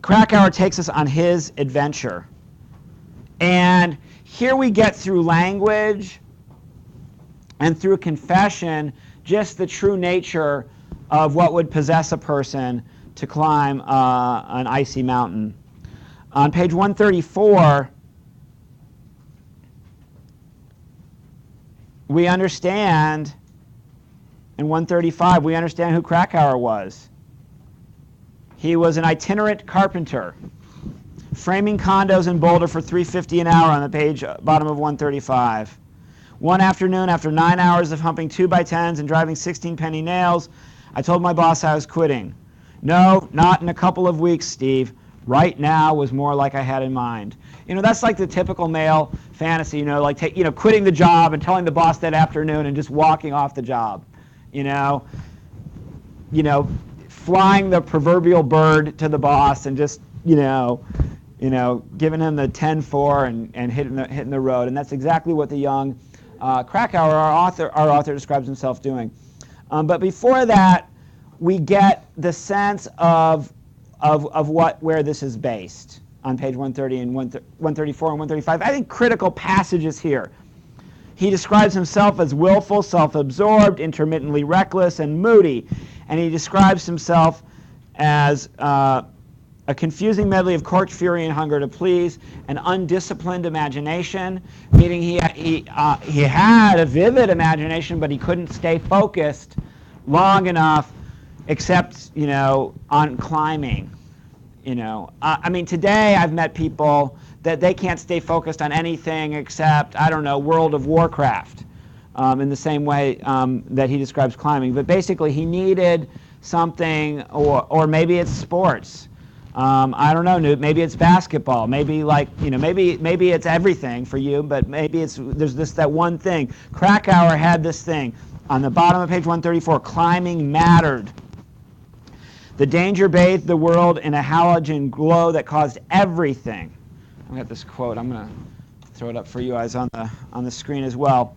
Krakauer takes us on his adventure. And here we get through language and through confession just the true nature of what would possess a person to climb an icy mountain. On page 134, we understand, in 135, we understand who Krakauer was. He was an itinerant carpenter, framing condos in Boulder for $3.50 an hour on the page bottom of 135. One afternoon, after 9 hours of humping 2x10s and driving 16-penny nails, I told my boss I was quitting. No, not in a couple of weeks, Steve. Right now was more like I had in mind. That's like the typical male fantasy, like quitting the job and telling the boss that afternoon and just walking off the job. Flying the proverbial bird to the boss and just, giving him the 10-4 and hitting the road. And that's exactly what the young Krakauer, our author describes himself doing. But before that, we get the sense of where this is based on page 130 and 134 and 135. I think critical passages here. He describes himself as willful, self-absorbed, intermittently reckless, and moody. And he describes himself as a confusing medley of court fury and hunger to please, an undisciplined imagination, meaning he had a vivid imagination, but he couldn't stay focused long enough, except on climbing. Today I've met people that they can't stay focused on anything except, World of Warcraft, in the same way that he describes climbing. But basically he needed something, or maybe it's sports. I don't know, Newt. Maybe it's basketball. Maybe maybe it's everything for you. But maybe there's that one thing. Krakauer had this thing on the bottom of page 134. Climbing mattered. The danger bathed the world in a halogen glow that caused everything. I've got this quote. I'm going to throw it up for you guys on the screen as well.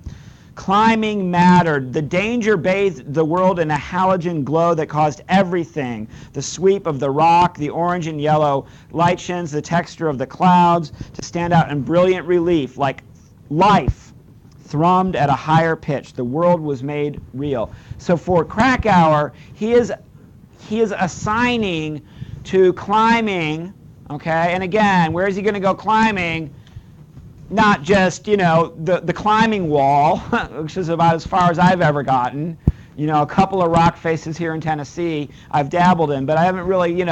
Climbing mattered. The danger bathed the world in a halogen glow that caused everything. The sweep of the rock, the orange and yellow light shins, the texture of the clouds to stand out in brilliant relief, like life thrummed at a higher pitch. The world was made real. So for Krakauer, he is assigning to climbing, okay? And again, where is he going to go climbing? Not just, the climbing wall, which is about as far as I've ever gotten. A couple of rock faces here in Tennessee I've dabbled in, but I haven't really,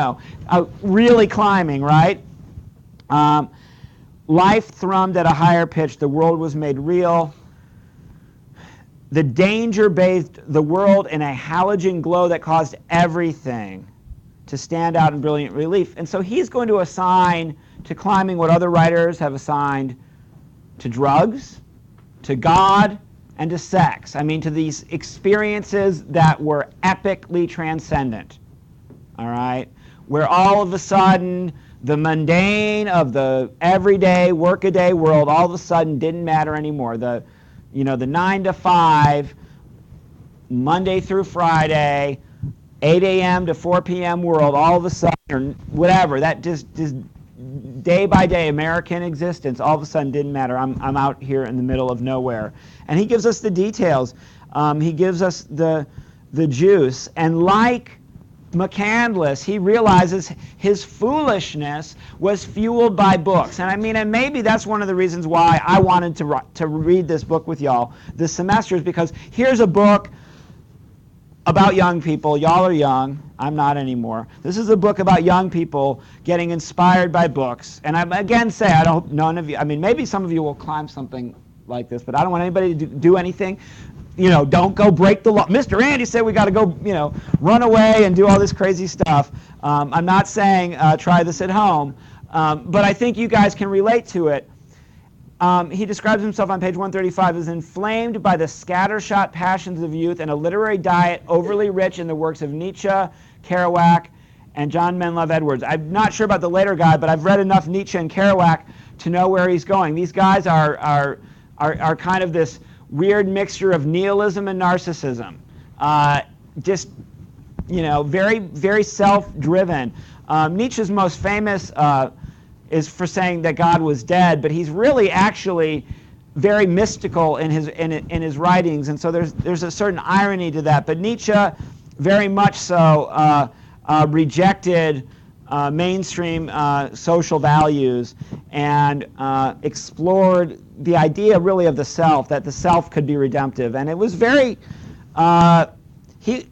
really climbing, right? Life thrummed at a higher pitch. The world was made real. The danger bathed the world in a halogen glow that caused everything to stand out in brilliant relief. And so he's going to assign to climbing what other writers have assigned to drugs, to God, and to sex. To these experiences that were epically transcendent, all right? Where all of a sudden the mundane of the everyday, workaday world all of a sudden didn't matter anymore. The 9 to 5, Monday through Friday, 8 a.m. to 4 p.m. world, all of a sudden, or whatever, that just day by day American existence all of a sudden didn't matter. I'm out here in the middle of nowhere. And he gives us the details. He gives us the juice. And like McCandless, he realizes his foolishness was fueled by books. And and maybe that's one of the reasons why I wanted to read this book with y'all this semester, is because here's a book about young people. Y'all are young. I'm not anymore. This is a book about young people getting inspired by books. And I again say, I don't, none of you, maybe some of you will climb something like this, but I don't want anybody to do anything. Don't go break the law. Mr. Andy said we got to go, run away and do all this crazy stuff. I'm not saying try this at home, but I think you guys can relate to it. He describes himself on page 135 as inflamed by the scattershot passions of youth and a literary diet overly rich in the works of Nietzsche, Kerouac, and John Menlove Edwards. I'm not sure about the later guy, but I've read enough Nietzsche and Kerouac to know where he's going. These guys are kind of this weird mixture of nihilism and narcissism. Very, very self-driven. Nietzsche's most famous is for saying that God was dead, but he's really actually very mystical in his writings, and so there's a certain irony to that. But Nietzsche very much so rejected mainstream social values and explored the idea really of the self, that the self could be redemptive. And it was very,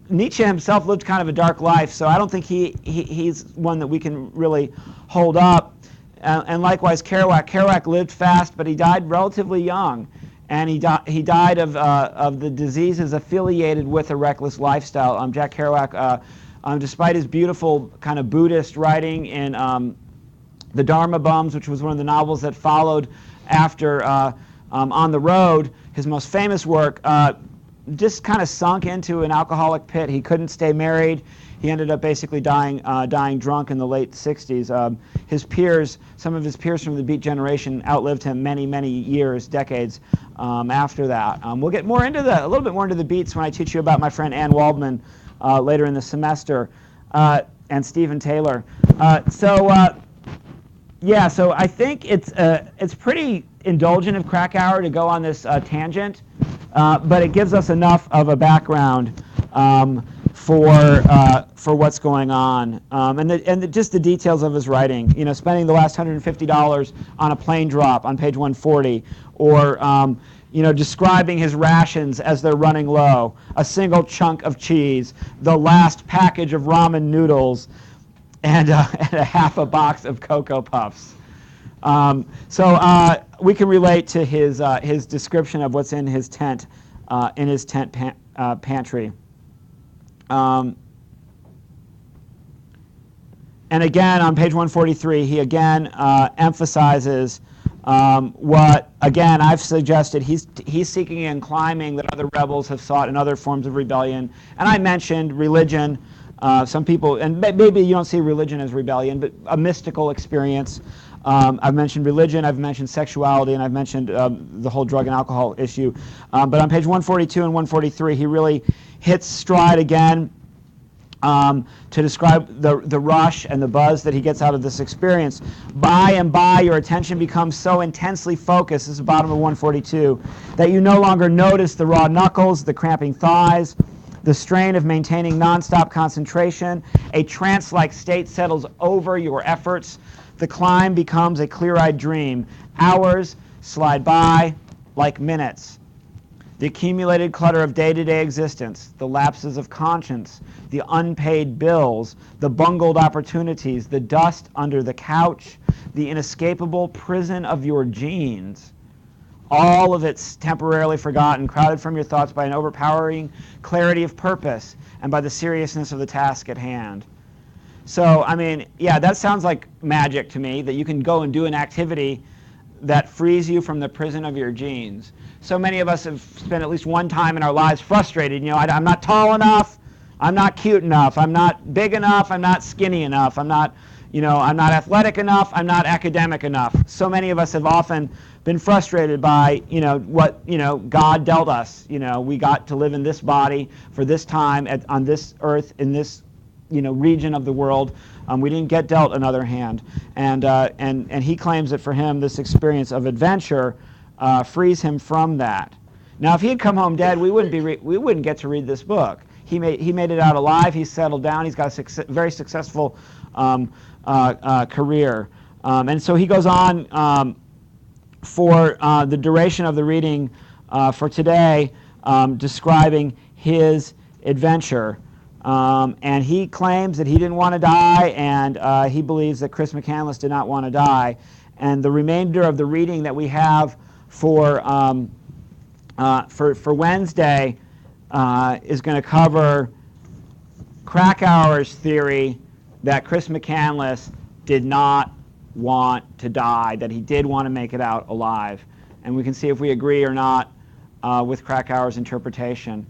Nietzsche himself lived kind of a dark life, so I don't think he's one that we can really hold up. And likewise Kerouac. Kerouac lived fast, but he died relatively young. And he died of the diseases affiliated with a reckless lifestyle. Jack Kerouac, despite his beautiful kind of Buddhist writing in The Dharma Bums, which was one of the novels that followed after On the Road, his most famous work, just kind of sunk into an alcoholic pit. He couldn't stay married. He ended up basically dying drunk in the late 60s. His peers, some of his peers from the Beat generation, outlived him many, many years, decades after that. We'll get more into a little bit more into the Beats when I teach you about my friend Ann Waldman later in the semester, and Stephen Taylor. So I think it's pretty indulgent of Krakauer to go on this tangent, but it gives us enough of a background for what's going on, and just the details of his writing. You know, spending the last $150 on a plane drop on page 140, or describing his rations as they're running low, a single chunk of cheese, the last package of ramen noodles, and a half a box of Cocoa Puffs. So we can relate to his description of what's in his tent pantry. And again, on page 143, he again emphasizes what, again, I've suggested he's seeking and climbing that other rebels have sought in other forms of rebellion. And I mentioned religion. Some people, and maybe you don't see religion as rebellion, but a mystical experience. I've mentioned religion, I've mentioned sexuality, and I've mentioned the whole drug and alcohol issue. But on page 142 and 143, he really hits stride again to describe the rush and the buzz that he gets out of this experience. By and by, your attention becomes so intensely focused, this is the bottom of 142, that you no longer notice the raw knuckles, the cramping thighs, the strain of maintaining nonstop concentration. A trance-like state settles over your efforts. The climb becomes a clear-eyed dream. Hours slide by like minutes. The accumulated clutter of day-to-day existence, the lapses of conscience, the unpaid bills, the bungled opportunities, the dust under the couch, the inescapable prison of your genes. All of it's temporarily forgotten, crowded from your thoughts by an overpowering clarity of purpose and by the seriousness of the task at hand. So, I mean, yeah, that sounds like magic to me, that you can go and do an activity that frees you from the prison of your genes. So many of us have spent at least one time in our lives frustrated. You know, I'm not tall enough, I'm not cute enough, I'm not big enough, I'm not skinny enough, I'm not athletic enough, I'm not academic enough. So many of us have often been frustrated by, what, God dealt us. We got to live in this body for this time on this earth, in this, region of the world. We didn't get dealt another hand. And he claims that for him, this experience of adventure frees him from that. Now, if he had come home dead, we wouldn't get to read this book. He made it out alive. He's settled down. He's got a very successful career. And so he goes on for the duration of the reading for today, describing his adventure. And he claims that he didn't want to die, and he believes that Chris McCandless did not want to die. And the remainder of the reading that we have for Wednesday is going to cover Krakauer's theory that Chris McCandless did not want to die, that he did want to make it out alive. And we can see if we agree or not with Krakauer's interpretation.